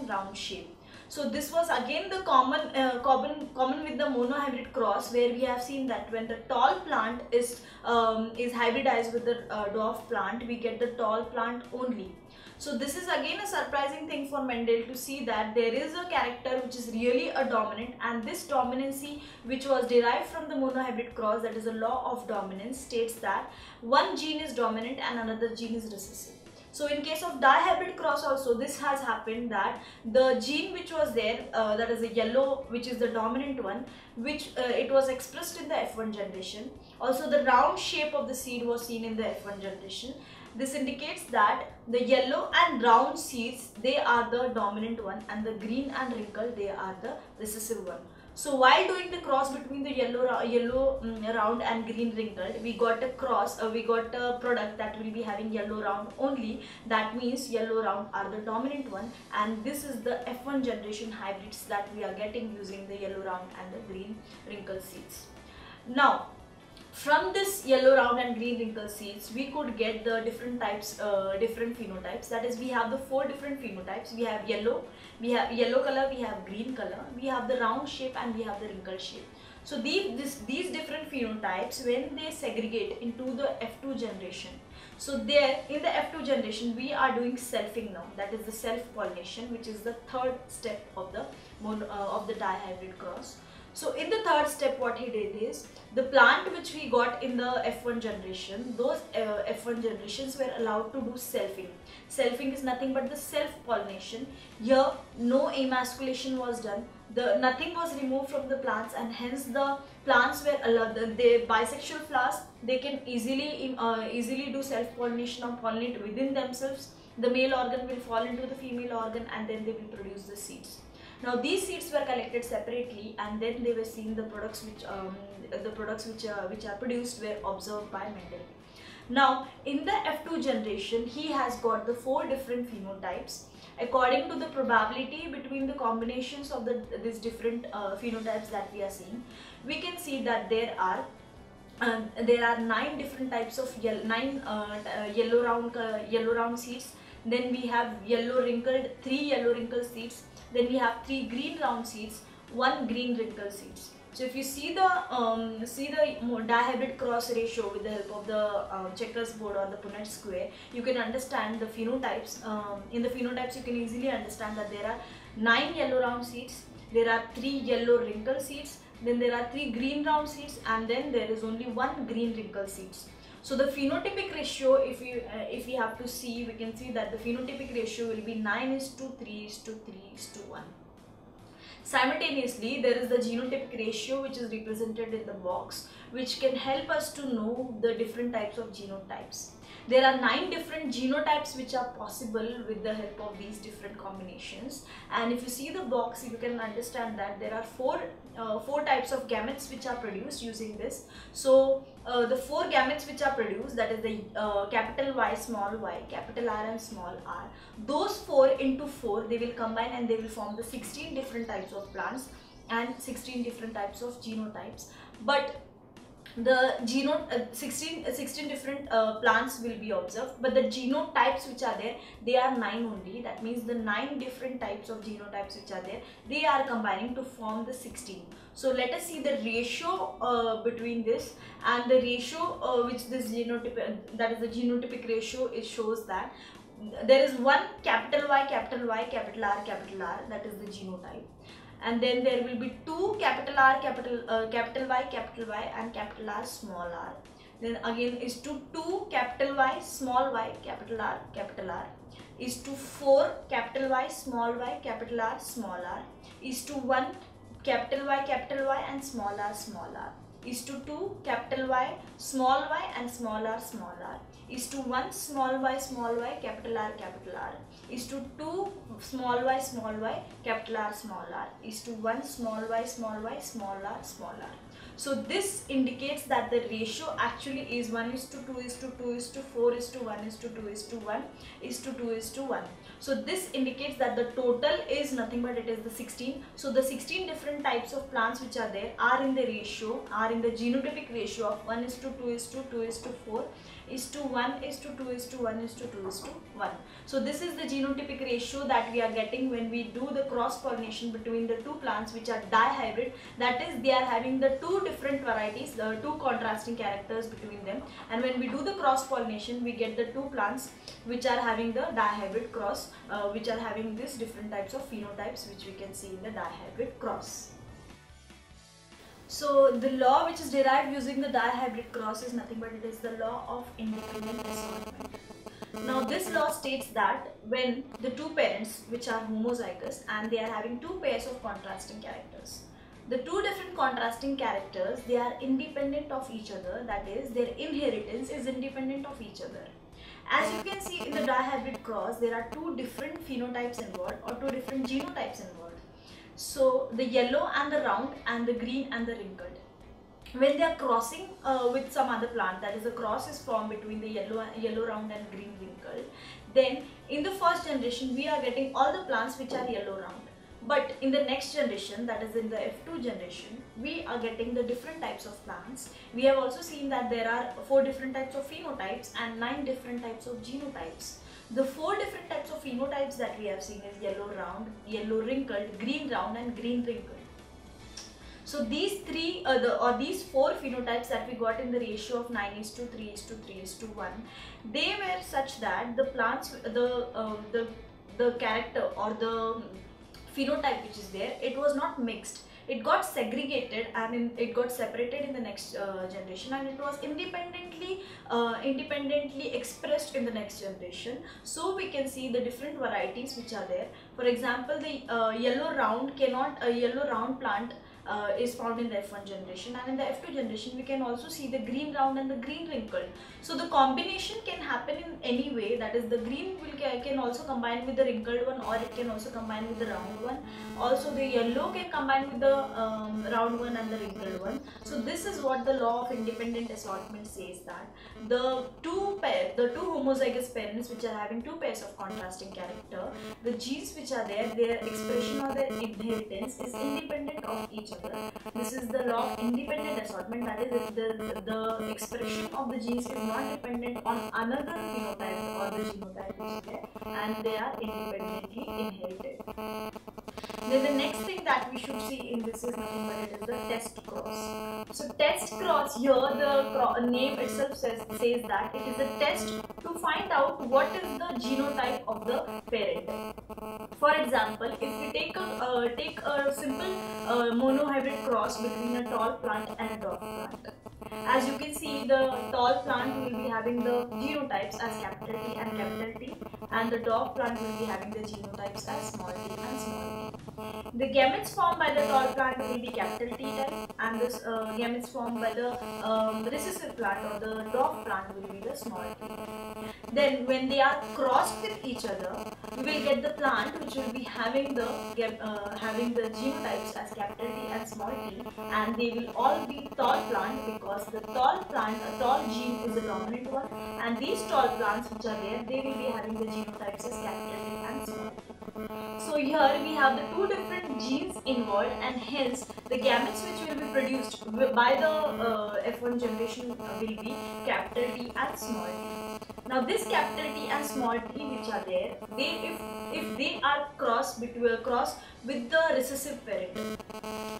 round shape. So this was again the common with the monohybrid cross, where we have seen that when the tall plant is hybridized with the dwarf plant, we get the tall plant only. So this is again a surprising thing for Mendel to see that there is a character which is really a dominant, and this dominancy which was derived from the monohybrid cross, that is a law of dominance, states that one gene is dominant and another gene is recessive. So in case of dihybrid cross also this has happened, that the gene which was there, that is the yellow, which is the dominant one, which it was expressed in the F1 generation. Also the round shape of the seed was seen in the F1 generation. This indicates that the yellow and round seeds, they are the dominant one, and the green and wrinkle, they are the recessive one. So while doing the cross between the yellow round and green wrinkled, we got a product that will be having yellow round only. That means yellow round are the dominant one, and this is the F1 generation hybrids that we are getting using the yellow round and the green wrinkle seeds. Now, from this yellow round and green wrinkle seeds, we could get the different phenotypes. That is, we have the 4 different phenotypes. We have yellow color, we have green color, we have the round shape, and we have the wrinkle shape. So these different phenotypes, when they segregate into the F2 generation, so there in the F2 generation we are doing selfing now, that is the self pollination, which is the third step of the dihybrid cross. So in the third step, what he did is, the plant which we got in the F1 generation, those F1 generations were allowed to do selfing. Selfing is nothing but the self-pollination. Here, no emasculation was done. Nothing was removed from the plants, and hence the plants were allowed. The bisexual flowers, they can easily do self-pollination or pollinate within themselves. The male organ will fall into the female organ, and then they will produce the seeds. Now these seeds were collected separately, and then they were seen the products which are produced were observed by Mendel. Now in the F2 generation, he has got the 4 different phenotypes. According to the probability between the combinations of these different phenotypes that we are seeing, we can see that there are 9 different types of yellow round seeds. Then we have 3 yellow wrinkled seeds. Then we have 3 green round seeds, 1 green wrinkle seeds. So if you see the dihybrid cross ratio with the help of the checkers board or the Punnett square, you can understand the phenotypes. In the phenotypes, you can easily understand that there are 9 yellow round seeds, there are 3 yellow wrinkle seeds, then there are 3 green round seeds, and then there is only 1 green wrinkle seeds. So the phenotypic ratio, if we have to see, we can see that the phenotypic ratio will be 9:3:3:1. Simultaneously, there is the genotypic ratio which is represented in the box, which can help us to know the different types of genotypes. There are 9 different genotypes which are possible with the help of these different combinations. And if you see the box, you can understand that there are four types of gametes which are produced using this. So the 4 gametes which are produced, that is the capital Y, small y, capital R and small r. Those 4 into 4, they will combine and they will form the 16 different types of plants and 16 different types of genotypes. But the 16 different plants will be observed, but the genotypes which are there, they are 9 only. That means the 9 different types of genotypes which are there, they are combining to form the 16. So let us see the ratio between this, and the ratio which this genotype, that is the genotypic ratio, it shows that there is one capital Y, capital Y, capital R, that is the genotype. And then there will be 2 capital R, capital Y and capital R, small r. Then again is to 2 capital Y, small y, capital R, is to 4 capital Y, small y, capital R, small r, is to 1 capital Y and small r, is to 2 capital Y, small y and small r, is to 1 small y, capital R, is to 2 small y, capital R, is to 1 small y, small r. So this indicates that the ratio actually is 1:2:4:1:2:1:2:1. So this indicates that the total is nothing but it is the 16. So the 16 different types of plants which are there are in the genotypic ratio of 1:2:2:4 is to 1:2:1:2:1. So this is the genotypic ratio that we are getting when we do the cross pollination between the 2 plants which are dihybrid. That is, they are having the 2 different varieties, the 2 contrasting characters between them, and when we do the cross pollination, we get the 2 plants which are having the dihybrid cross, which are having these different types of phenotypes which we can see in the dihybrid cross. So the law which is derived using the dihybrid cross is nothing but it is the law of independent assortment. Now this law states that when the 2 parents which are homozygous and they are having 2 pairs of contrasting characters, the 2 different contrasting characters, they are independent of each other, that is, their inheritance is independent of each other. As you can see in the dihybrid cross, there are 2 different phenotypes involved or 2 different genotypes involved. So the yellow and the round and the green and the wrinkled. When they are crossing with some other plant, that is, the cross is formed between the yellow round and green wrinkled, then in the first generation we are getting all the plants which are yellow round. But in the next generation, that is in the F2 generation, we are getting the different types of plants. We have also seen that there are 4 different types of phenotypes and 9 different types of genotypes. The 4 different types of phenotypes that we have seen is yellow round, yellow wrinkled, green round and green wrinkled. So these 4 phenotypes that we got in the ratio of 9:3:3:1, they were such that the plants, the character or the phenotype which is there, it was not mixed. It got segregated and it got separated in the next generation, and it was independently expressed in the next generation. So we can see the different varieties which are there. For example, the yellow round plant is found in the F1 generation, and in the F2 generation we can also see the green round and the green wrinkled. So the combination can happen in any way, that is, the green can also combine with the wrinkled one, or it can also combine with the round one. Also the yellow can combine with the round one and the wrinkled one. So this is what the law of independent assortment says, that the two homozygous parents which are having 2 pairs of contrasting character, the genes which are there, their expression or their inheritance is independent of each other. This is the law of independent assortment, that is, if the expression of the genes is not dependent on another phenotype or the genotype which is there, and they are independently inherited. Then the next thing that we should see in this is nothing but it is the test cross. So test cross, here the name itself says that it is a test to find out what is the genotype of the parent. For example, if we take a simple monohybrid cross between a tall plant and a dwarf plant. As you can see, the tall plant will be having the genotypes as capital T and capital T, and the dwarf plant will be having the genotypes as small t and small t. The gametes formed by the tall plant will be capital T type, and the gametes formed by the recessive plant or the dwarf plant will be the small t type. Then when they are crossed with each other, we will get the plant which will be having the genotypes as capital T and small t, and they will all be tall plant because the tall plant, a tall gene is the dominant one, and these tall plants which are there, they will be having the genotypes as capital T and small t. So here we have the two different genes involved, and hence the gametes which will be produced by the F1 generation will be capital T and small t. Now this capital T and small t which are there, if they are crossed with the recessive parent,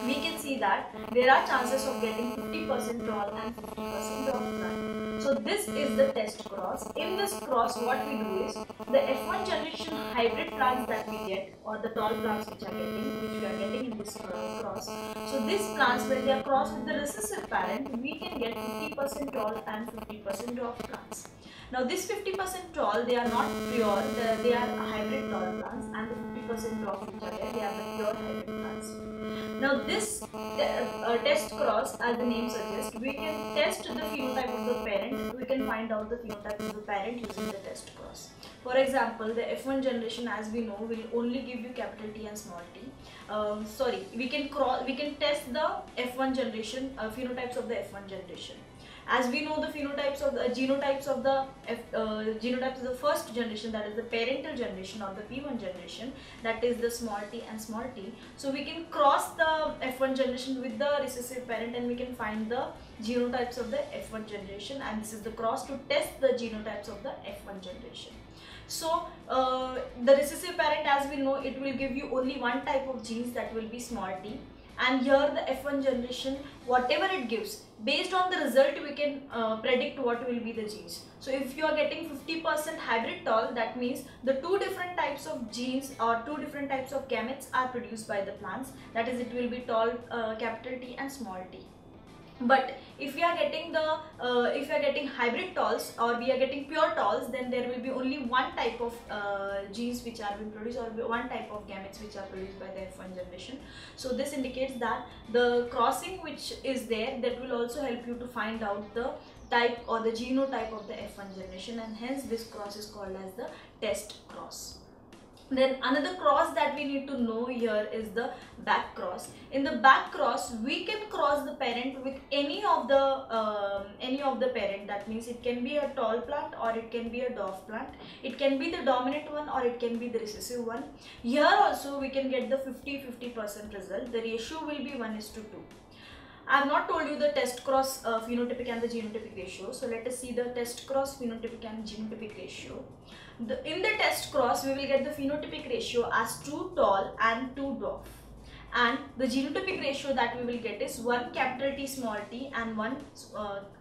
we can see that there are chances of getting 50% tall and 50% dwarf plant. So this is the test cross. In this cross, what we do is the F1 generation hybrid plants that we get, or the tall plants which we are getting in this cross. So these plants, when they are crossed with the recessive parent, we can get 50% tall and 50% dwarf plants. Now this 50% tall, they are not pure, they are hybrid tall plants, and the 50% dwarf which are there, they are the pure hybrid plants. Now this test cross, as the name suggests, we can test the phenotype of the parent, we can find out the phenotype of the parent using the test cross. For example, the F1 generation, as we know, will only give you capital T and small t. We can test the F1 generation, phenotypes of the F1 generation. As we know the genotypes of the first generation, that is the parental generation or the P1 generation, that is the small t and small t. So we can cross the F1 generation with the recessive parent and we can find the genotypes of the F1 generation, and this is the cross to test the genotypes of the F1 generation. So the recessive parent, as we know, it will give you only one type of genes, that will be small t. And here the F1 generation, whatever it gives, based on the result we can predict what will be the genes. So if you are getting 50% hybrid tall, that means the two different types of genes or two different types of gametes are produced by the plants, that is it will be tall capital T and small t. But if we are getting hybrid talls or we are getting pure talls, then there will be only one type of genes which are being produced, or one type of gametes which are produced by the F1 generation. So this indicates that the crossing which is there, that will also help you to find out the type or the genotype of the F1 generation, and hence this cross is called as the test cross. Then another cross that we need to know here is the back cross. In the back cross, we can cross the parent with any of the parent. That means it can be a tall plant or it can be a dwarf plant. It can be the dominant one or it can be the recessive one. Here also we can get the 50-50% result. The ratio will be 1:2. I have not told you the test cross phenotypic and the genotypic ratio. So let us see the test cross phenotypic and genotypic ratio. In the test cross, we will get the phenotypic ratio as 2 tall and 2 dwarf. And the genotypic ratio that we will get is 1 capital T small t and 1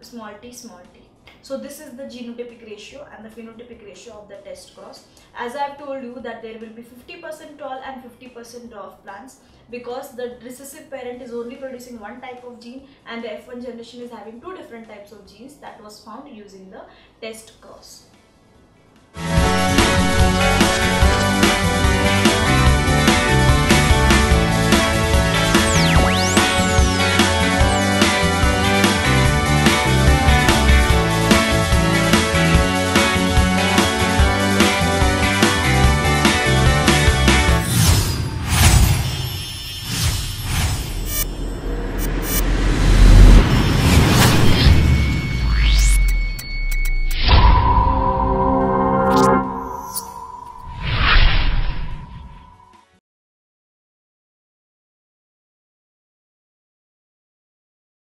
small t small t. So this is the genotypic ratio and the phenotypic ratio of the test cross. As I have told you that there will be 50% tall and 50% dwarf plants, because the recessive parent is only producing one type of gene and the F1 generation is having two different types of genes that was found using the test cross.